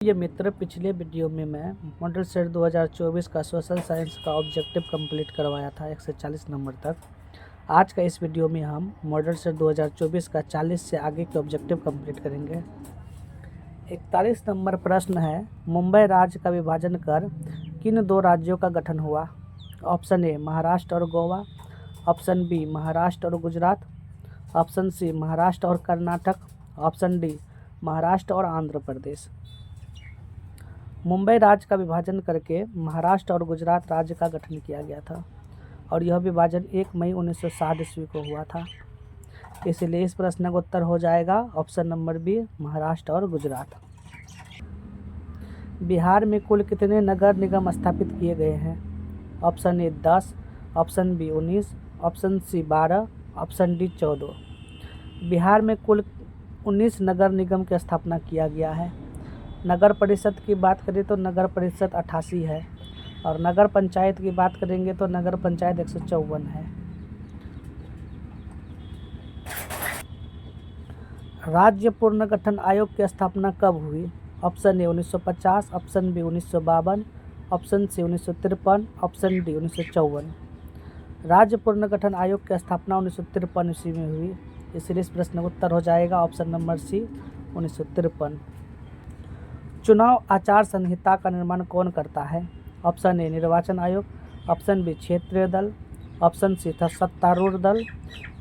ये मित्र, पिछले वीडियो में मैं मॉडल सेट 2024 का सोशल साइंस का ऑब्जेक्टिव कंप्लीट करवाया था 140 नंबर तक। आज का इस वीडियो में हम मॉडल सेट 2024 का 40 से आगे के ऑब्जेक्टिव कंप्लीट करेंगे। 41 नंबर प्रश्न है, मुंबई राज्य का विभाजन कर किन दो राज्यों का गठन हुआ? ऑप्शन ए महाराष्ट्र और गोवा, ऑप्शन बी महाराष्ट्र और गुजरात, ऑप्शन सी महाराष्ट्र और कर्नाटक, ऑप्शन डी महाराष्ट्र और आंध्र प्रदेश। मुंबई राज्य का विभाजन करके महाराष्ट्र और गुजरात राज्य का गठन किया गया था और यह विभाजन 1 मई 1960 ईस्वी को हुआ था। इसलिए इस प्रश्न का उत्तर हो जाएगा ऑप्शन नंबर बी, महाराष्ट्र और गुजरात। बिहार में कुल कितने नगर निगम स्थापित किए गए हैं? Option A 10, option B 19, option C 12, option D 14। Bihar में कुल 19 नगर निगम की स्थापना किया गया है। नगर परिषद की बात करें तो नगर परिषद 88 है और नगर पंचायत की बात करेंगे तो नगर पंचायत 154 है। राज्य पुनर्गठन आयोग की स्थापना कब हुई? Option A 1950, option B 1952, option C 1953, option D 1954। राज्य पुनर्गठन आयोग की स्थापना 1953 ईस्वी में हुई, इसलिए इस प्रश्न का उत्तर हो जाएगा ऑप्शन नंबर सी 1953। चुनाव आचार संहिता का निर्माण कौन करता है? ऑप्शन ए निर्वाचन आयोग, ऑप्शन बी क्षेत्रीय दल, ऑप्शन सी सत्तारूढ़ दल,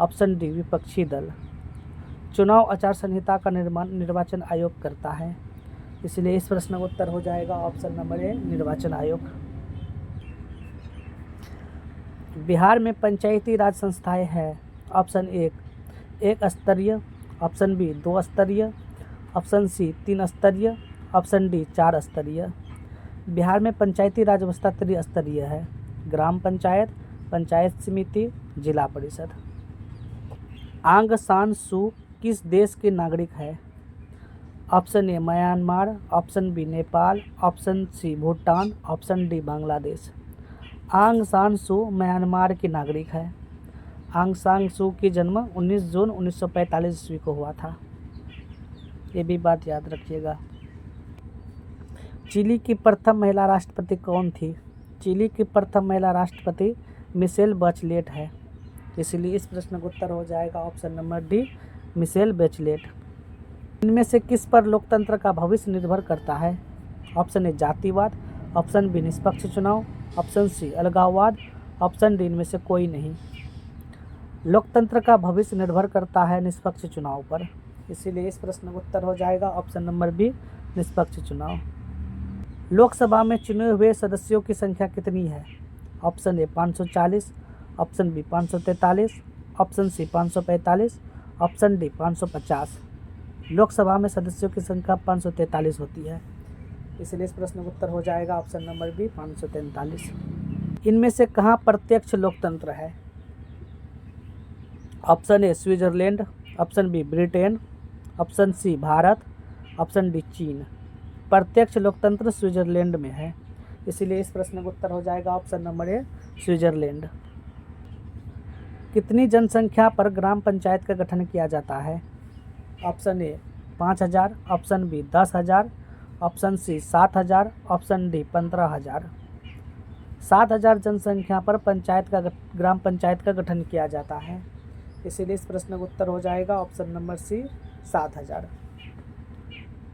ऑप्शन डी विपक्षी दल। चुनाव आचार संहिता का निर्माण निर्वाचन आयोग करता है, इसलिए इस प्रश्न का उत्तर हो जाएगा ऑप्शन नंबर ए निर्वाचन आयोग। बिहार में पंचायती राज संस्थाएं हैं। ऑप्शन एक स्तरीय, ऑप्शन बी 2 स्तरीय, ऑप्शन सी 3 स्तरीय, ऑप्शन डी 4 स्तरीय। बिहार में पंचायती राज व्यवस्था त्रिस्तरीय है: ग्राम पंचायत, पंचायत समिति, जिला परिषद। आंग सान सू किस देश के नागरिक है? Option A Myanmar, option B Nepal, option C Bhutan, option D Bangladesh. Aung San Sue Myanmar की नागरिक है। आंग सान सू की जन्म 19 जून 1945 ईस्वी को हुआ था, ये भी बात याद रखिएगा। चिली की प्रथम महिला राष्ट्रपति कौन थी? चिली की प्रथम महिला राष्ट्रपति मिशेल बैचलेट है, इसलिए इस प्रश्न का उत्तर हो जाएगा option number D Michelle Bachelet. इनमें से किस पर लोकतंत्र का भविष्य निर्भर करता है? ऑप्शन ए जातिवाद, ऑप्शन बी निष्पक्ष चुनाव, ऑप्शन सी अलगाववाद, ऑप्शन डी इनमें से कोई नहीं। लोकतंत्र का भविष्य निर्भर करता है निष्पक्ष चुनाव पर, इसीलिए इस प्रश्न का उत्तर हो जाएगा ऑप्शन नंबर बी निष्पक्ष चुनाव। लोकसभा में चुने हुए सदस्यों की संख्या कितनी है? Option A 540, option B 543, option C 545, option D 550। Lok Sabha में सदस्यों की संख्या 543 होती है, इसलिए इस प्रश्न का उत्तर हो जाएगा ऑप्शन नंबर बी 543। इनमें से कहाँ प्रत्यक्ष लोकतंत्र है? Option A Switzerland, option B Britain, option C Bharat, option D चीन। प्रत्यक्ष लोकतंत्र स्विट्जरलैंड में है, इसीलिए इस प्रश्न का उत्तर हो जाएगा ऑप्शन नंबर ए स्विट्जरलैंड। कितनी जनसंख्या पर ग्राम पंचायत का गठन किया जाता है? Option A 5000, option B 10,000, option C 7,000, option D 15,000। 7,000 जनसंख्या पर ग्राम पंचायत का गठन किया जाता है, इसीलिए इस प्रश्न का उत्तर हो जाएगा ऑप्शन नंबर सी 7,000।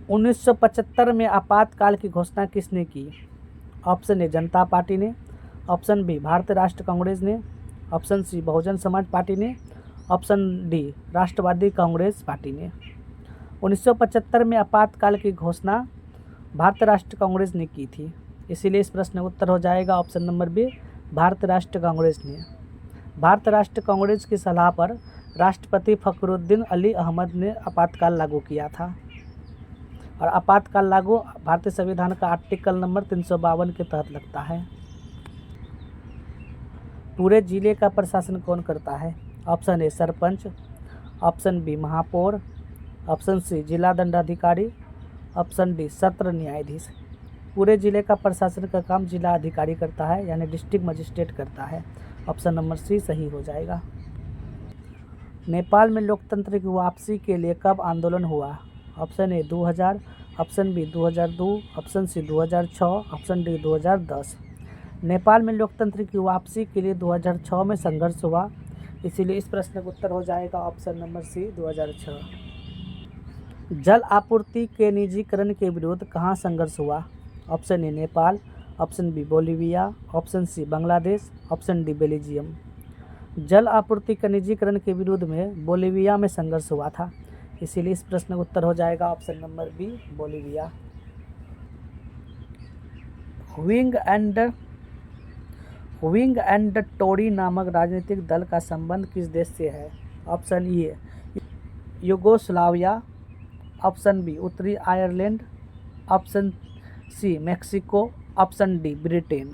1975 में आपातकाल की घोषणा किसने की? ऑप्शन ए जनता पार्टी ने, ऑप्शन बी भारतीय राष्ट्र कांग्रेस ने, option C Bahujan Samaj party ने, ऑप्शन डी राष्ट्रवादी कांग्रेस पार्टी ने। 1975 में आपातकाल की घोषणा भारतीय राष्ट्र कांग्रेस ने की थी, इसीलिए इस प्रश्न का उत्तर हो जाएगा ऑप्शन नंबर बी भारतीय राष्ट्र कांग्रेस ने। भारतीय राष्ट्र कांग्रेस की सलाह पर राष्ट्रपति फखरुद्दीन अली अहमद ने आपातकाल लागू किया था और आपातकाल लागू भारतीय संविधान का आर्टिकल नंबर 352 के तहत लगता है। पूरे जिले का प्रशासन कौन करता है? Option A sarpanch, option B महापौर, ऑप्शन सी जिला दंडाधिकारी, ऑप्शन डी सत्र न्यायाधीश। पूरे जिले का प्रशासन का काम जिला अधिकारी करता है, यानी डिस्ट्रिक्ट मजिस्ट्रेट करता है। ऑप्शन नंबर सी सही हो जाएगा। नेपाल में लोकतंत्र की वापसी के लिए कब आंदोलन हुआ? Option A 2000, option B 2002, option C 2006, option D 2010। Nepal में लोकतंत्र की वापसी के लिए 2006 में संघर्ष हुआ, इसीलिए इस प्रश्न का उत्तर हो जाएगा ऑप्शन नंबर सी 2006। जल आपूर्ति के निजीकरण के विरुद्ध कहाँ संघर्ष हुआ? Option A Nepal, option B Bolivia, option C Bangladesh, option D Belgium. जल आपूर्ति के निजीकरण के विरुद्ध में बोलीविया में संघर्ष हुआ था, इसीलिए इस प्रश्न का उत्तर हो जाएगा option number B Bolivia. Whig and Tory नामक राजनीतिक दल का संबंध किस देश से है? Option A Yugoslavia, option B उत्तरी Ireland, option C Mexico, option D Britain.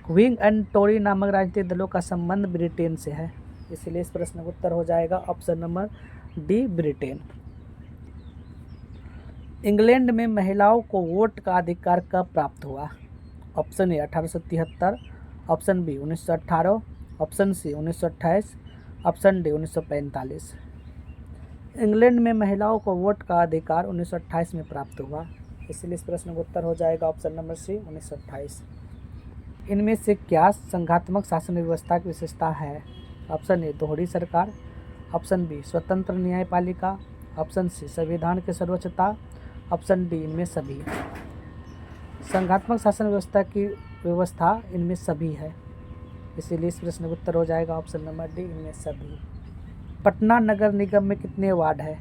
Whig and Tory नामक राजनीतिक दलों का संबंध ब्रिटेन से है, इसलिए इस प्रश्न का उत्तर हो जाएगा option number D Britain. England में महिलाओं को वोट का अधिकार कब प्राप्त हुआ? Option A 1873, option B 1918, option C 1928, option D 1945। England में महिलाओं को वोट का अधिकार 1928 में प्राप्त हुआ, इसलिए इस प्रश्न का उत्तर हो जाएगा ऑप्शन नंबर सी 1928। इनमें से क्या संघात्मक शासन व्यवस्था की विशेषता है? ऑप्शन ए दोहरी सरकार, ऑप्शन बी स्वतंत्र न्यायपालिका, ऑप्शन सी संविधान की सर्वोच्चता, ऑप्शन डी इनमें सभी। संघात्मक शासन व्यवस्था इनमें सभी है, इसीलिए इस प्रश्न का उत्तर हो जाएगा ऑप्शन नंबर डी इनमें सभी। पटना नगर निगम में कितने वार्ड है?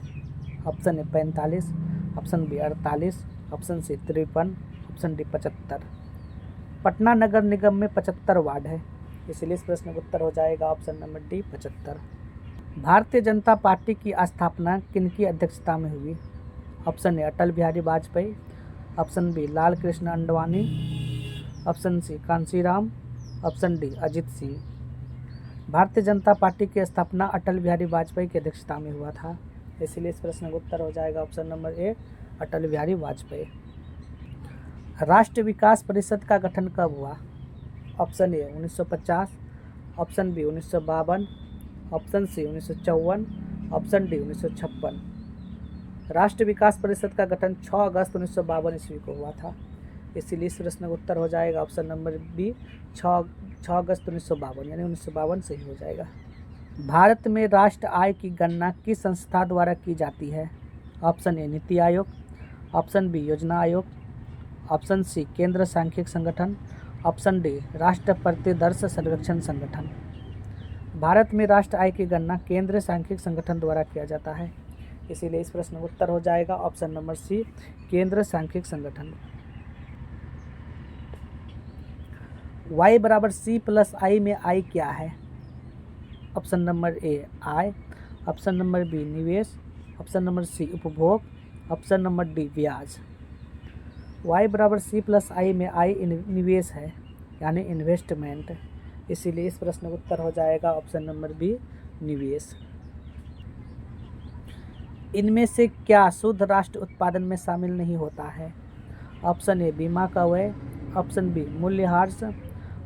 Option A 45, option B 48, option C 53, option D 75। Patna नगर निगम में 75 वार्ड है, इसलिए इस प्रश्न का उत्तर हो जाएगा ऑप्शन नंबर डी 75। भारतीय जनता पार्टी की स्थापना किनकी अध्यक्षता में हुई? Option A Atal Bihari Vajpayee, option B Lal Krishna Advani, option C Kanshi Ram, option D Ajit Singh. Bharatiya Janata party की स्थापना अटल बिहारी वाजपेयी की अध्यक्षता में हुआ था, इसलिए इस प्रश्न का उत्तर हो जाएगा option number A Atal Bihari Vajpayee. राष्ट्रीय विकास परिषद का गठन कब हुआ? Option A 1950, option B 1952, option C 1954, option D 1956। राष्ट्रीय विकास परिषद का गठन 6 अगस्त 1952 ईस्वी को हुआ था, इसीलिए इस प्रश्न का उत्तर हो जाएगा ऑप्शन नंबर बी 6 अगस्त 1952, यानी 1952 सही हो जाएगा। भारत में राष्ट्र आय की गणना किस संस्था द्वारा की जाती है? ऑप्शन ए नीति आयोग, ऑप्शन बी योजना आयोग, ऑप्शन सी केंद्र सांख्यिकी संगठन, ऑप्शन डी राष्ट्र प्रतिदर्श सर्वेक्षण संगठन। भारत में राष्ट्र आय की गणना केंद्रीय सांख्यिकी संगठन द्वारा किया जाता है, इसीलिए इस प्रश्न का उत्तर हो जाएगा ऑप्शन नंबर सी केंद्र सांख्यिकी संगठन। y बराबर सी प्लस आई में आई क्या है? ऑप्शन नंबर ए आय, ऑप्शन नंबर बी निवेश, ऑप्शन नंबर सी उपभोग, ऑप्शन नंबर डी ब्याज। y बराबर सी प्लस आई में आई निवेश है, यानी इन्वेस्टमेंट, इसीलिए इस प्रश्न का उत्तर हो जाएगा ऑप्शन नंबर बी निवेश। इनमें से क्या शुद्ध राष्ट्र उत्पादन में शामिल नहीं होता है? ऑप्शन ए बीमा का व्यय, ऑप्शन बी मूल्यह्रास,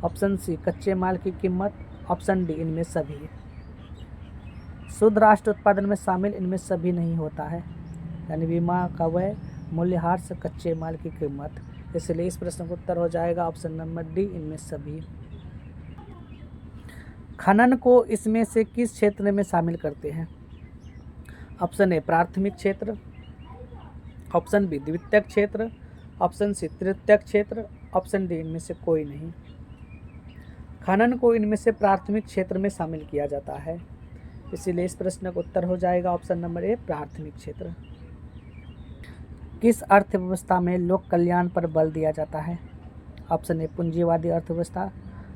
ऑप्शन सी कच्चे माल की कीमत, ऑप्शन डी इनमें सभी। शुद्ध राष्ट्र उत्पादन में शामिल इनमें सभी नहीं होता है, यानी बीमा का व्यय, मूल्यह्रास, कच्चे माल की कीमत, इसलिए इस प्रश्न का उत्तर हो जाएगा ऑप्शन नंबर डी इनमें सभी। खनन को इसमें से किस क्षेत्र में शामिल करते हैं? ऑप्शन ए प्राथमिक क्षेत्र, ऑप्शन बी द्वितीयक क्षेत्र, ऑप्शन सी तृतीयक क्षेत्र, ऑप्शन डी इनमें से कोई नहीं। खनन को इनमें से प्राथमिक क्षेत्र में शामिल किया जाता है, इसीलिए इस प्रश्न का उत्तर हो जाएगा ऑप्शन नंबर ए प्राथमिक क्षेत्र। किस अर्थव्यवस्था में लोक कल्याण पर बल दिया जाता है? ऑप्शन ए पूंजीवादी अर्थव्यवस्था,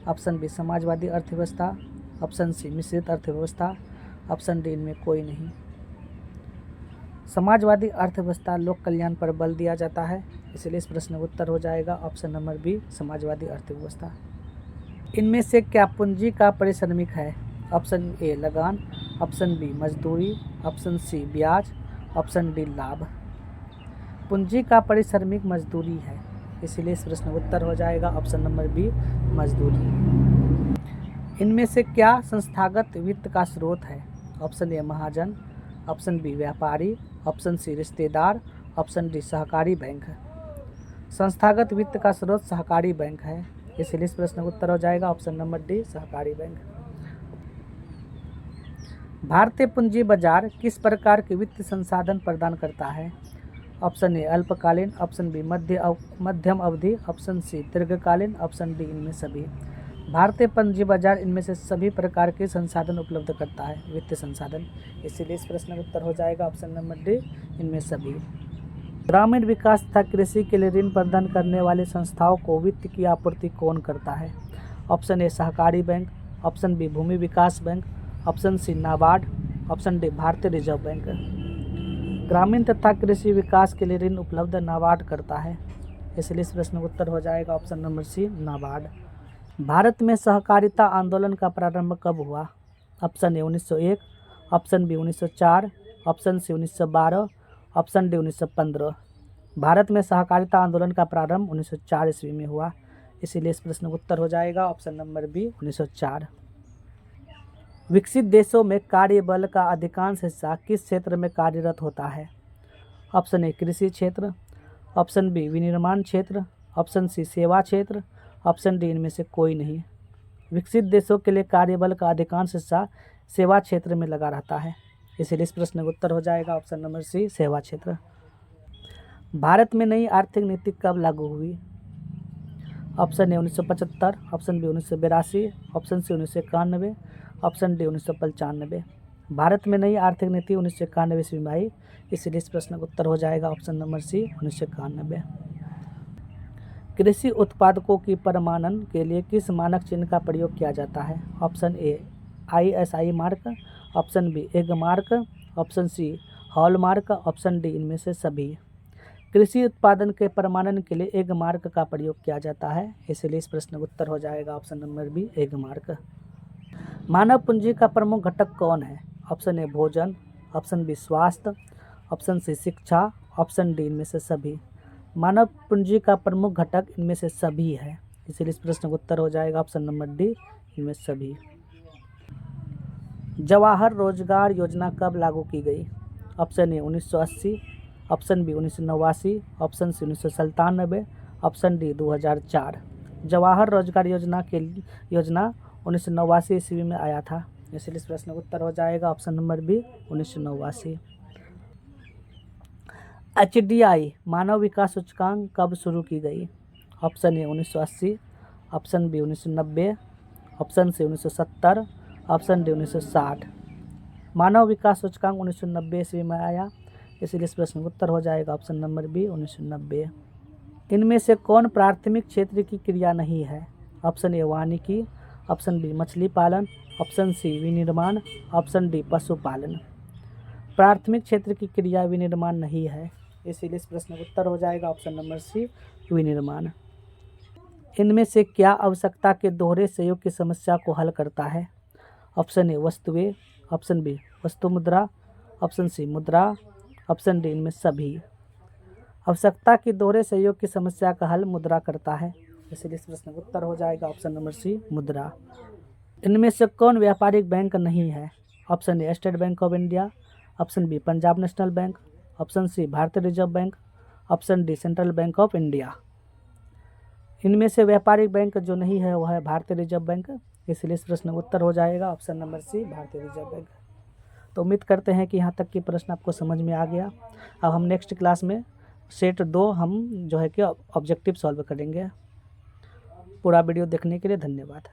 ऑप्शन बी समाजवादी अर्थव्यवस्था, ऑप्शन सी मिश्रित अर्थव्यवस्था, ऑप्शन डी इनमें कोई नहीं। समाजवादी अर्थव्यवस्था लोक कल्याण पर बल दिया जाता है, इसलिए इस प्रश्न का उत्तर हो जाएगा ऑप्शन नंबर बी समाजवादी अर्थव्यवस्था। इनमें से क्या पूंजी का परिश्रमिक है? ऑप्शन ए लगान, ऑप्शन बी मजदूरी, ऑप्शन सी ब्याज, ऑप्शन डी लाभ। पूंजी का परिश्रमिक मजदूरी है, इसलिए इस प्रश्न का उत्तर हो जाएगा ऑप्शन नंबर बी मजदूरी। इनमें से क्या संस्थागत वित्त का स्रोत है? ऑप्शन ए महाजन, ऑप्शन बी व्यापारी, ऑप्शन सी रिश्तेदार, ऑप्शन डी सहकारी बैंक। संस्थागत वित्त का स्रोत सहकारी बैंक है, इसलिए इस प्रश्न का उत्तर हो जाएगा ऑप्शन नंबर डी सहकारी बैंक। भारतीय पूंजी बाजार किस प्रकार के वित्तीय संसाधन प्रदान करता है? ऑप्शन ए अल्पकालीन, ऑप्शन बी मध्यम अवधि, ऑप्शन सी दीर्घकालीन, ऑप्शन डी इनमें सभी। भारतीय पूंजी बाजार इनमें से सभी प्रकार के संसाधन उपलब्ध करता है, वित्तीय संसाधन, इसीलिए इस प्रश्न का उत्तर हो जाएगा ऑप्शन नंबर डी इनमें सभी। ग्रामीण विकास तथा कृषि के लिए ऋण प्रदान करने वाली संस्थाओं को वित्त की आपूर्ति कौन करता है? ऑप्शन ए सहकारी बैंक, ऑप्शन बी भूमि विकास bank, option C NABARD, option D भारतीय रिजर्व बैंक। ग्रामीण तथा कृषि विकास के लिए ऋण उपलब्ध नाबार्ड करता है, इसलिए इस प्रश्न का उत्तर हो जाएगा option number C NABARD. Bharat में सहकारिता आंदोलन का प्रारंभ कब हुआ? Option A 1901, option B 1904, option C 1912, option D 1915। Bharat में सहकारिता आंदोलन का प्रारंभ 1904 ईस्वी में हुआ, इसीलिए इस प्रश्न का उत्तर हो जाएगा ऑप्शन नंबर बी 1904। विकसित देशों में कार्यबल का अधिकांश हिस्सा किस क्षेत्र में कार्यरत होता है? ऑप्शन ए कृषि क्षेत्र, ऑप्शन बी विनिर्माण क्षेत्र, ऑप्शन सी सेवा क्षेत्र, ऑप्शन डी इनमें से कोई नहीं। विकसित देशों के लिए कार्यबल का अधिकांश हिस्सा सेवा क्षेत्र में लगा रहता है, इसलिए इस प्रश्न का उत्तर हो जाएगा ऑप्शन नंबर सी सेवा क्षेत्र। भारत में नई आर्थिक नीति कब लागू हुई? Option A 1975, option B 1982, option C 1991, option D 1995। Bharat में नई आर्थिक नीति 1991 ईस्वी में आई, इसलिए इस प्रश्न का उत्तर हो जाएगा ऑप्शन नंबर सी 1991। कृषि उत्पादकों की प्रमाणन के लिए किस मानक चिन्ह का प्रयोग किया जाता है? Option A ISI mark, option B Agmark, option C hallmark, option D इनमें से सभी। कृषि उत्पादन के प्रमाणन के लिए एग मार्क का प्रयोग किया जाता है, इसलिए इस प्रश्न का उत्तर हो जाएगा option number B Agmark. मानव पूंजी का प्रमुख घटक कौन है? ऑप्शन ए भोजन, ऑप्शन बी स्वास्थ्य, ऑप्शन सी शिक्षा, ऑप्शन डी इनमें से सभी। मानव पूंजी का प्रमुख घटक इनमें से सभी है, इसलिए इस प्रश्न का उत्तर हो जाएगा ऑप्शन नंबर डी इनमें सभी। जवाहर रोजगार योजना कब लागू की गई? Option A 1980, option B 1989, option C 1997, option D 2004। Jawahar Rozgar Yojana 1989 ईस्वी में आया था, इसलिए इस प्रश्न का उत्तर हो जाएगा ऑप्शन नंबर बी 1989। HDI मानव विकास सूचकांक कब शुरू की गई? Option A 1980, option B 1990, option C 1970, option D 1960। मानव विकास सूचकांक 1990 ईस्वी में आया, इसलिए इस प्रश्न का उत्तर हो जाएगा ऑप्शन नंबर बी 1990। इनमें से कौन प्राथमिक क्षेत्र की क्रिया नहीं है? ऑप्शन ए वानिकी, ऑप्शन बी मछली पालन, ऑप्शन सी विनिर्माण, ऑप्शन डी पशुपालन। प्राथमिक क्षेत्र की क्रिया विनिर्माण नहीं है, इसीलिए इस प्रश्न का उत्तर हो जाएगा ऑप्शन नंबर सी विनिर्माण। इनमें से क्या आवश्यकता के दोहरे सहयोग की समस्या को हल करता है? ऑप्शन ए वस्तुएं, ऑप्शन बी वस्तु मुद्रा, ऑप्शन सी मुद्रा, ऑप्शन डी इनमें सभी। आवश्यकता की दोहरे सहयोग की समस्या का हल मुद्रा करता है, इसलिए इस प्रश्न का उत्तर हो जाएगा ऑप्शन नंबर सी मुद्रा। इनमें से कौन व्यापारिक बैंक नहीं है? Option A State Bank of India, option B Punjab National Bank, option C भारतीय Reserve Bank, option D Central Bank of India. इनमें से व्यापारिक बैंक जो नहीं है वह है भारतीय रिजर्व बैंक, इसलिए इस प्रश्न का उत्तर हो जाएगा ऑप्शन नंबर सी भारतीय रिजर्व बैंक। तो उम्मीद करते हैं कि यहाँ तक की प्रश्न आपको समझ में आ गया। अब हम नेक्स्ट क्लास में सेट 2 हम जो है कि ऑब्जेक्टिव सॉल्व करेंगे। पूरा वीडियो देखने के लिए धन्यवाद।